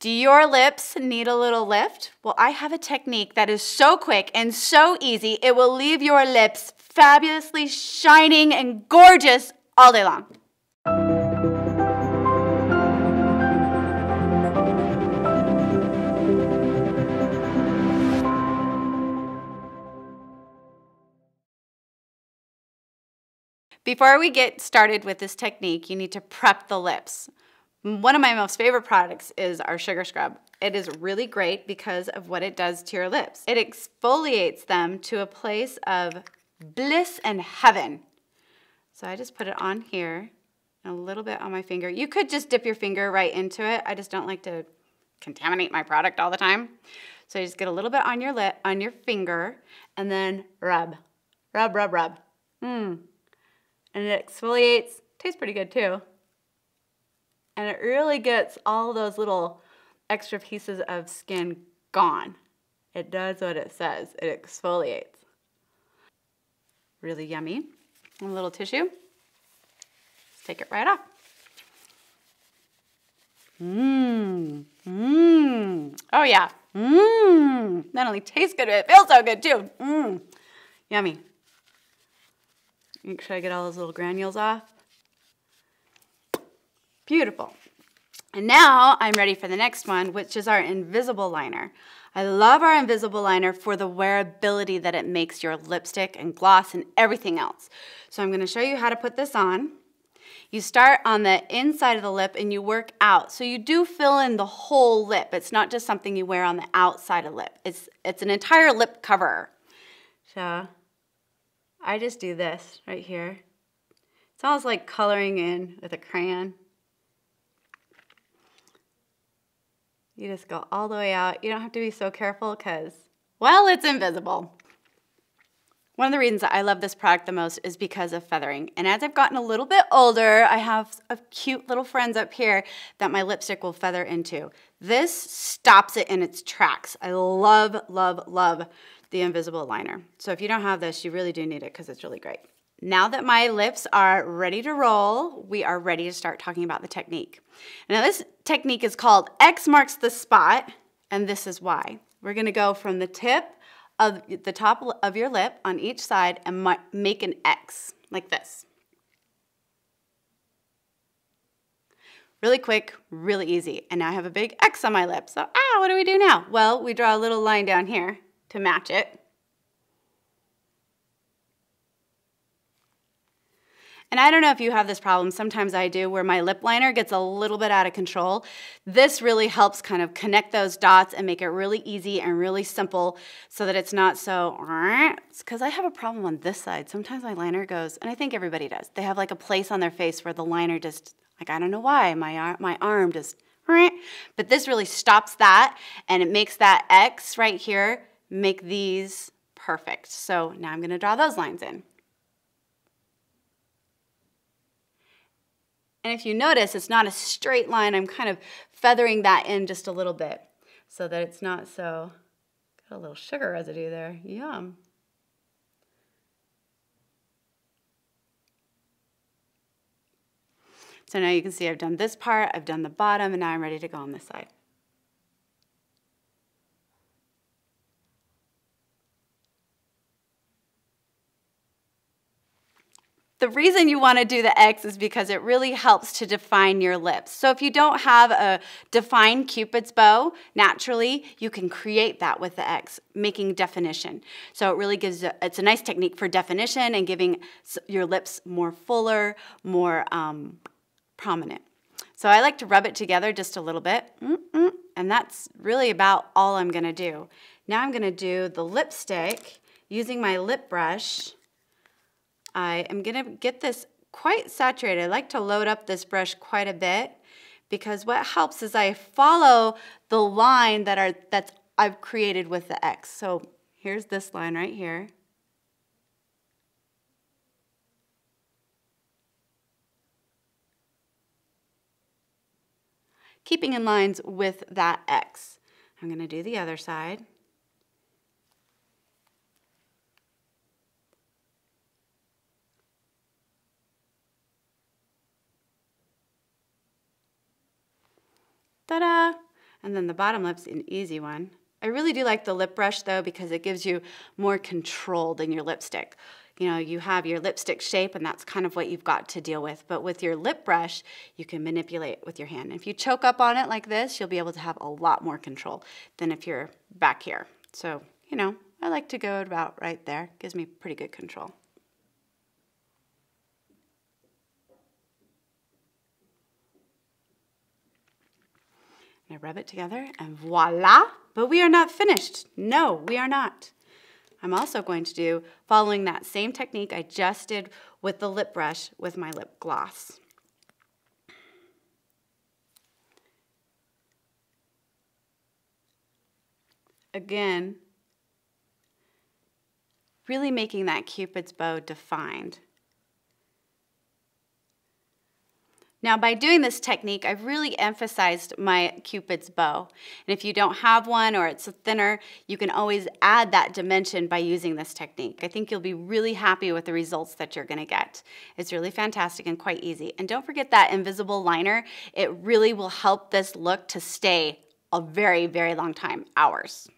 Do your lips need a little lift? Well, I have a technique that is so quick and so easy, it will leave your lips fabulously shining and gorgeous all day long. Before we get started with this technique, you need to prep the lips. One of my most favorite products is our sugar scrub. It is really great because of what it does to your lips. It exfoliates them to a place of bliss and heaven. So I just put it on here and a little bit on my finger. You could just dip your finger right into it. I just don't like to contaminate my product all the time. So you just get a little bit on your lip, on your finger, and then rub. Rub, rub, rub. And it exfoliates. Tastes pretty good too. And it really gets all those little extra pieces of skin gone. It does what it says. It exfoliates. Really yummy. And a little tissue. Let's take it right off. Oh yeah. Not only tastes good, it feels so good too. Yummy. Make sure I get all those little granules off. Beautiful. And now I'm ready for the next one, which is our invisible liner. I love our invisible liner for the wearability that it makes your lipstick and gloss and everything else. So I'm going to show you how to put this on. You start on the inside of the lip and you work out. So you do fill in the whole lip. It's not just something you wear on the outside of the lip. It's an entire lip cover. So I just do this right here. It's almost like coloring in with a crayon. You just go all the way out. You don't have to be so careful because, well, it's invisible. One of the reasons I love this product the most is because of feathering. And as I've gotten a little bit older, I have a cute little friends up here that my lipstick will feather into. This stops it in its tracks. I love, love, love the invisible liner. So if you don't have this, you really do need it because it's really great. Now that my lips are ready to roll, we are ready to start talking about the technique. Now this technique is called X marks the spot, and this is why. We're gonna go from the tip of the top of your lip on each side and make an X, like this. Really quick, really easy. And now I have a big X on my lip. So, what do we do now? Well, we draw a little line down here to match it. And I don't know if you have this problem, sometimes I do, where my lip liner gets a little bit out of control. This really helps kind of connect those dots and make it really easy and really simple so that it's not so, because I have a problem on this side. Sometimes my liner goes, and I think everybody does, they have like a place on their face where the liner just, like I don't know why, my arm just, but this really stops that and it makes that X right here make these perfect. So now I'm going to draw those lines in. And if you notice, it's not a straight line. I'm kind of feathering that in just a little bit so that it's not so, got a little sugar residue there. Yum. So now you can see I've done this part, I've done the bottom, and now I'm ready to go on this side. The reason you want to do the X is because it really helps to define your lips. So if you don't have a defined Cupid's bow, naturally, you can create that with the X, making definition. So it really gives, it's a nice technique for definition and giving your lips more fuller, more prominent. So I like to rub it together just a little bit, and that's really about all I'm going to do. Now I'm going to do the lipstick using my lip brush. I am going to get this quite saturated. I like to load up this brush quite a bit because what helps is I follow the line that I've created with the X. So here's this line right here. Keeping in lines with that X. I'm going to do the other side. Ta-da! And then the bottom lip's an easy one. I really do like the lip brush though because it gives you more control than your lipstick. You know, you have your lipstick shape and that's kind of what you've got to deal with. But with your lip brush, you can manipulate with your hand. And if you choke up on it like this, you'll be able to have a lot more control than if you're back here. So, you know, I like to go about right there. Gives me pretty good control. And I rub it together and voila, but we are not finished. No, we are not. I'm also going to do, following that same technique I just did with the lip brush with my lip gloss. Again, really making that Cupid's bow defined. Now, by doing this technique, I've really emphasized my Cupid's bow. And if you don't have one or it's thinner, you can always add that dimension by using this technique. I think you'll be really happy with the results that you're going to get. It's really fantastic and quite easy. And don't forget that invisible liner. It really will help this look to stay a very, very long time, hours.